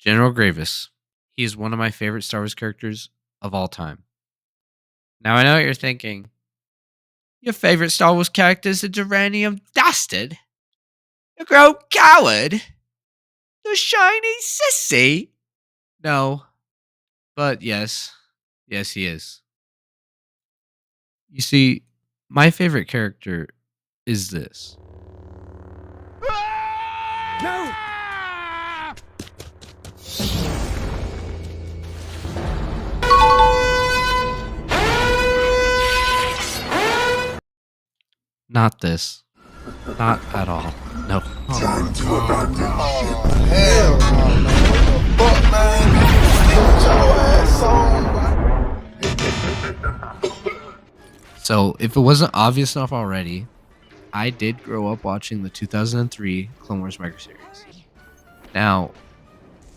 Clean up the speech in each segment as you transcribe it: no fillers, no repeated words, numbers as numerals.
General Grievous. He is one of my favorite Star Wars characters of all time. Now I know what you're thinking. Your favorite Star Wars character is the geranium dastard? The grown coward? The shiny sissy? No. But yes. Yes, he is. You see, my favorite character is this. No! Not this. Not at all. No. Time to abandon ship. Hell no. What the fuck, man? Get your ass on. So, if it wasn't obvious enough already, I did grow up watching the 2003 Clone Wars microseries. Now,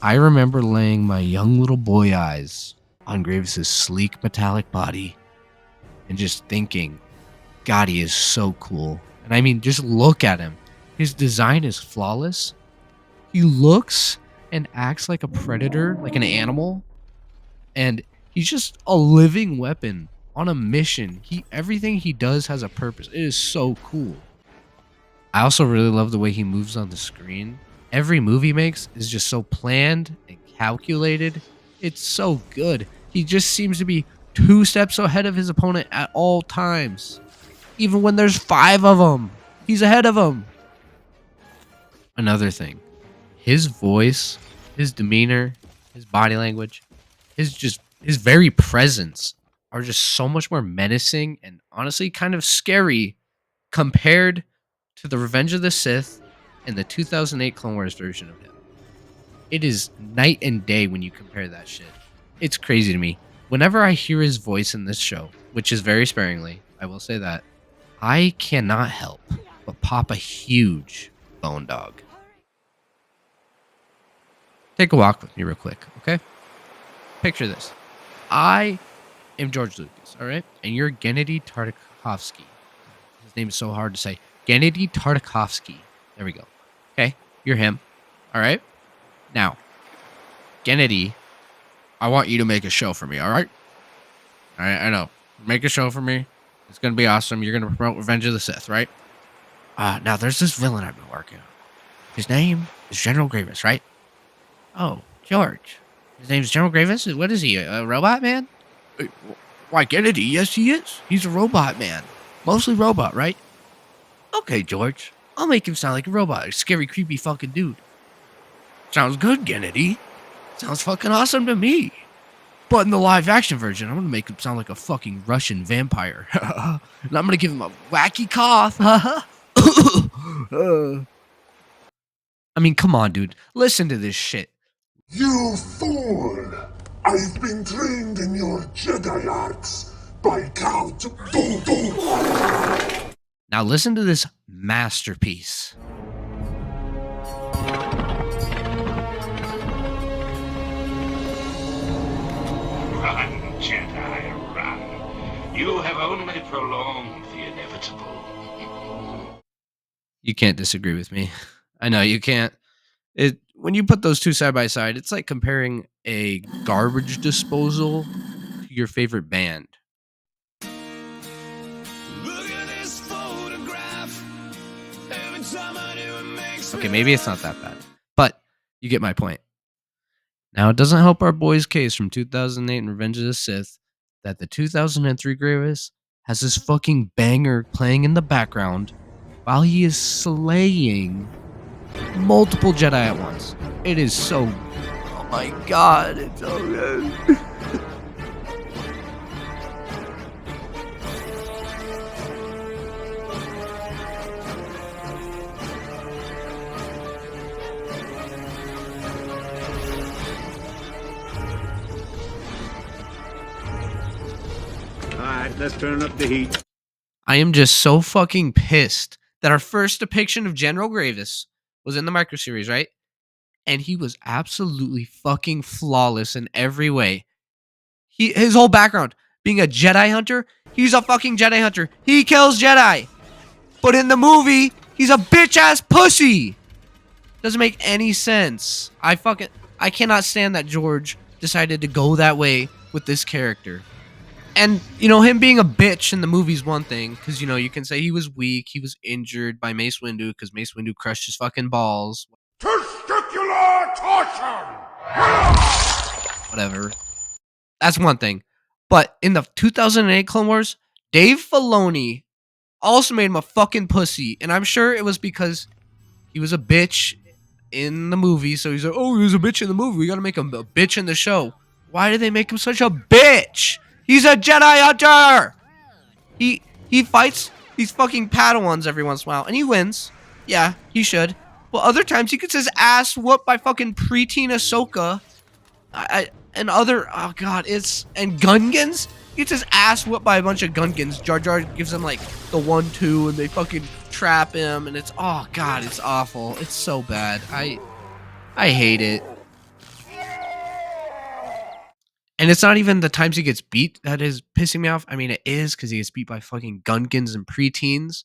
I remember laying my young little boy eyes on Grievous's sleek metallic body and just thinking, God, he is so cool. And I mean, just look at him. His design is flawless. He looks and acts like a predator, like an animal. And he's just a living weapon on a mission. Everything he does has a purpose. It is so cool. I also really love the way he moves on the screen. Every move he makes is just so planned and calculated. It's so good. He just seems to be 2 steps ahead of his opponent at all times. Even when there's 5 of them, he's ahead of them. Another thing, his voice, his demeanor, his body language, his very presence are just so much more menacing and honestly kind of scary compared to the Revenge of the Sith and the 2008 Clone Wars version of him. It is night and day when you compare that shit. It's crazy to me. Whenever I hear his voice in this show, which is very sparingly, I will say that, I cannot help but pop a huge bone dog. Take a walk with me real quick, okay? Picture this. I am George Lucas, all right? And you're Gennedy Tartakovsky. His name is so hard to say. Gennedy Tartakovsky. There we go. Okay? You're him, all right? Now, Gennedy, I want you to make a show for me, all right? All right, I know. Make a show for me. It's going to be awesome. You're going to promote Revenge of the Sith, right? Now, there's this villain I've been working on. His name is General Grievous, right? Oh, George. His name's General Grievous? What is he, a robot man? Why, Gennedy, yes, he is. He's a robot man. Mostly robot, right? Okay, George. I'll make him sound like a robot. A scary, creepy fucking dude. Sounds good, Gennedy. Sounds fucking awesome to me. But in the live-action version, I'm going to make him sound like a fucking Russian vampire. And I'm going to give him a wacky cough. I mean, come on, dude. Listen to this shit. You fool! I've been trained in your Jedi arts by CowsRTastyArt. Now listen to this masterpiece. Run, Jedi, run. You have only prolonged the inevitable. You can't disagree with me. I know you can't. When you put those two side by side, it's like comparing a garbage disposal to your favorite band. Look at this photograph. Every time I do it makes Okay, maybe it's not that bad, but you get my point. Now, it doesn't help our boy's case from 2008 and Revenge of the Sith that the 2003 Grievous has this fucking banger playing in the background while he is slaying multiple Jedi at once. It is so... Oh my god, it's so good. Alright, let's turn up the heat. I am just so fucking pissed that our first depiction of General Grievous was in the microseries, right? And he was absolutely fucking flawless in every way. His whole background, being a Jedi hunter, he's a fucking Jedi hunter. He kills Jedi. But in the movie, he's a bitch-ass pussy. Doesn't make any sense. I cannot stand that George decided to go that way with this character. And, you know, him being a bitch in the movie's one thing, because, you know, you can say he was weak, he was injured by Mace Windu, because Mace Windu crushed his fucking balls. Testicular torsion! Whatever. That's one thing. But in the 2008 Clone Wars, Dave Filoni also made him a fucking pussy. And I'm sure it was because he was a bitch in the movie. So he's like, oh, he was a bitch in the movie. We gotta make him a bitch in the show. Why did they make him such a bitch? He's a Jedi Hunter! He fights these fucking Padawans every once in a while. And he wins. Yeah, he should. But other times he gets his ass whooped by fucking preteen Ahsoka. And other, oh god, and Gungans? He gets his ass whooped by a bunch of Gungans. Jar Jar gives him like the 1-2 and they fucking trap him and it's, oh god, it's awful. It's so bad. I hate it. And it's not even the times he gets beat that is pissing me off. I mean, it is because he gets beat by fucking Gungans and preteens.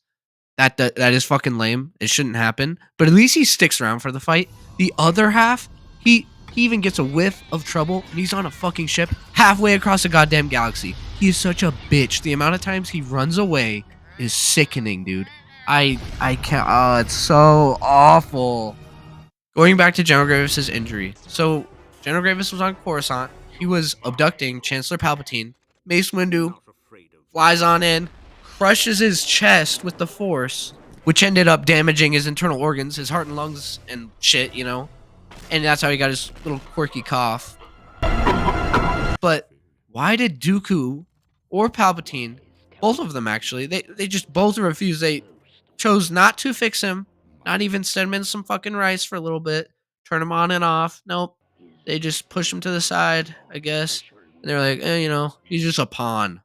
That is fucking lame. It shouldn't happen. But at least he sticks around for the fight. The other half, he even gets a whiff of trouble and he's on a fucking ship halfway across the goddamn galaxy. He is such a bitch. The amount of times he runs away is sickening, dude. I can't. Oh, it's so awful. Going back to General Grievous' injury. So, General Grievous was on Coruscant. He was abducting Chancellor Palpatine. Mace Windu flies on in, crushes his chest with the Force, which ended up damaging his internal organs, his heart and lungs and shit, you know? And that's how he got his little quirky cough. But why did Dooku or Palpatine, both of them actually, they just both refused. They chose not to fix him, not even send him in some fucking rice for a little bit, turn him on and off. Nope. They just push him to the side, I guess. And they're like, you know, he's just a pawn.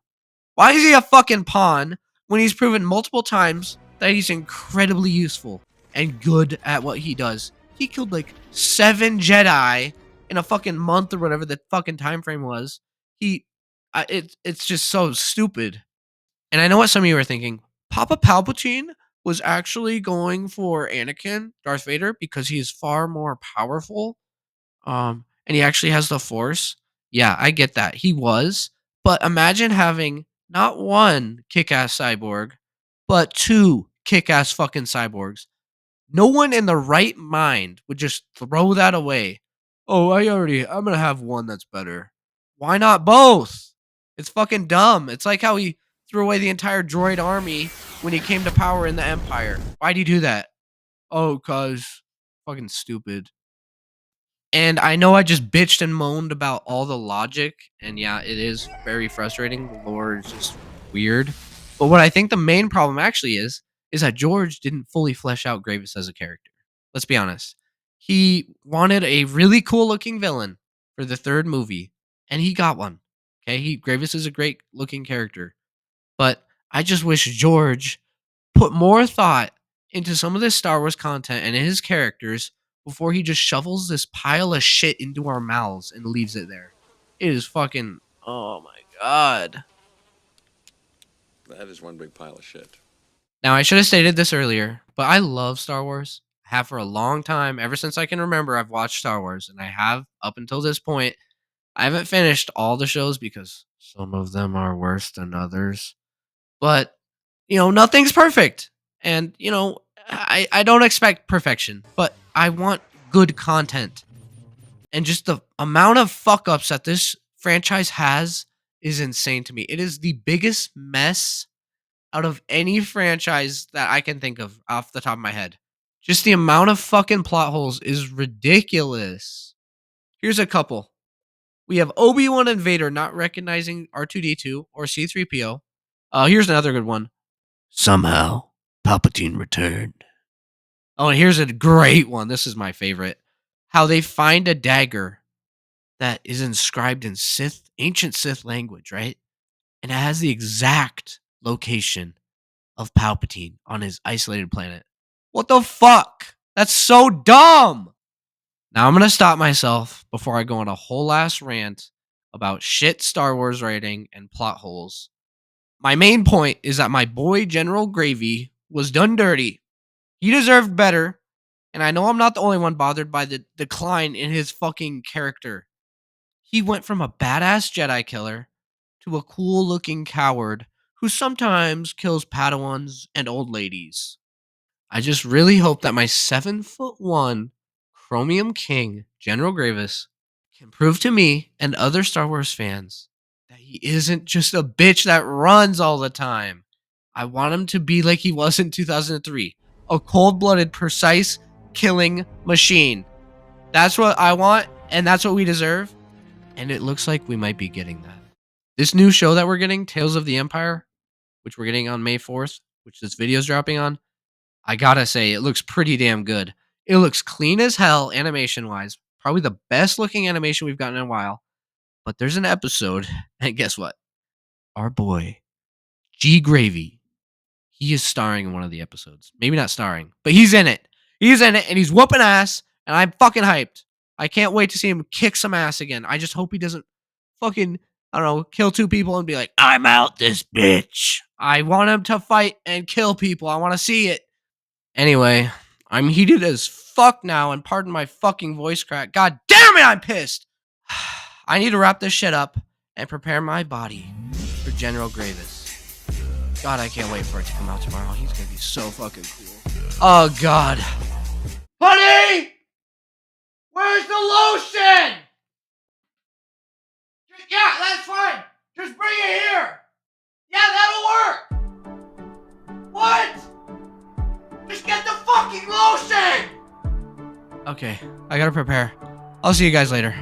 Why is he a fucking pawn when he's proven multiple times that he's incredibly useful and good at what he does? He killed like 7 Jedi in a fucking month or whatever the fucking time frame was. It's just so stupid. And I know what some of you are thinking. Papa Palpatine was actually going for Anakin, Darth Vader, because he is far more powerful. And he actually has the Force. Yeah, I get that. He was. But imagine having not one kick-ass cyborg, but 2 kick-ass fucking cyborgs. No one in the right mind would just throw that away. Oh, I'm going to have one that's better. Why not both? It's fucking dumb. It's like how he threw away the entire droid army when he came to power in the Empire. Why'd he do that? Oh, cause fucking stupid. And I know I just bitched and moaned about all the logic, and yeah, it is very frustrating. The lore is just weird. But what I think the main problem actually is that George didn't fully flesh out Grievous as a character. Let's be honest. He wanted a really cool looking villain for the 3rd movie, and he got one. Okay, Grievous is a great looking character. But I just wish George put more thought into some of this Star Wars content and his characters before he just shovels this pile of shit into our mouths and leaves it there. It is fucking, oh my god. That is one big pile of shit. Now, I should have stated this earlier, but I love Star Wars. I have for a long time. Ever since I can remember, I've watched Star Wars, and I have up until this point. I haven't finished all the shows because some of them are worse than others. But, you know, nothing's perfect. And, you know, I don't expect perfection, but I want good content. And just the amount of fuck ups that this franchise has is insane to me. It is the biggest mess out of any franchise that I can think of off the top of my head. Just the amount of fucking plot holes is ridiculous. Here's a couple. We have Obi-Wan and Vader not recognizing R2-D2 or C-3PO. Here's another good one. Somehow, Palpatine returned. Oh, and here's a great one. This is my favorite. How they find a dagger that is inscribed in ancient Sith language, right? And it has the exact location of Palpatine on his isolated planet. What the fuck? That's so dumb! Now I'm going to stop myself before I go on a whole ass rant about shit Star Wars writing and plot holes. My main point is that my boy General Gravy was done dirty. He deserved better, And I know I'm not the only one bothered by the decline in his fucking character. He went from a badass Jedi killer to a cool-looking coward who sometimes kills Padawans and old ladies. I just really hope that my 7'1" Chromium King, General Grievous, can prove to me and other Star Wars fans that he isn't just a bitch that runs all the time. I want him to be like he was in 2003, a cold-blooded, precise killing machine. That's what I want, and that's what we deserve, and it looks like we might be getting that. This new show that we're getting, Tales of the Empire, which we're getting on May 4th, which this video's dropping on, I gotta say, it looks pretty damn good. It looks clean as hell animation-wise. Probably the best looking animation we've gotten in a while. But there's an episode, and guess what? Our boy, G Gravy, he is starring in one of the episodes. Maybe not starring, but he's in it. He's in it, and he's whooping ass, and I'm fucking hyped. I can't wait to see him kick some ass again. I just hope he doesn't fucking, I don't know, kill 2 people and be like, I'm out this bitch. I want him to fight and kill people. I want to see it. Anyway, I'm heated as fuck now, and pardon my fucking voice crack. God damn it, I'm pissed. I need to wrap this shit up and prepare my body for General Grievous. God, I can't wait for it to come out tomorrow. He's gonna be so fucking cool. Oh, God. Honey! Where's the lotion? Yeah, that's fine. Just bring it here. Yeah, that'll work. What? Just get the fucking lotion! Okay, I gotta prepare. I'll see you guys later.